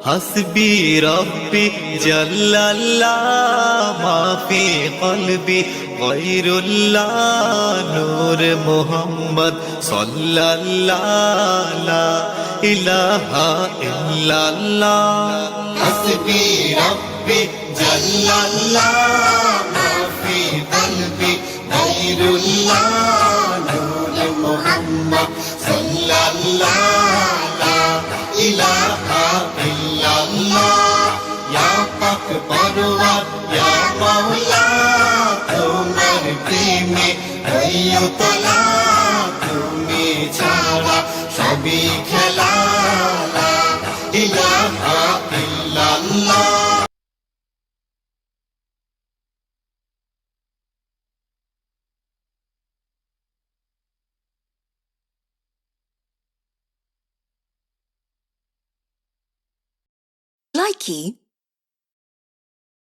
হাসবি রব্বি জাল্লাল্লাহ মা ফি কলবি গায়রুল্লাহ নূর মুহাম্মদ সাল্লাল্লাহ লা ইলাহা ইল্লাল্লাহ হাসবি রব্বি জাল্লাল্লাহ মা ফি কলবি গায়রুল্লাহ নূর মুহাম্মদ সাল্লাল্লাহ লা ইলাহা ইল্লাল্লাহ ইয়া পাক পরওয়ার ইয়া মাওলা তোমার প্রেমে হইয়তলা তুমি ছাড়া সবই খেলা লা ইলাহা ইল্লাল্লাহ Likey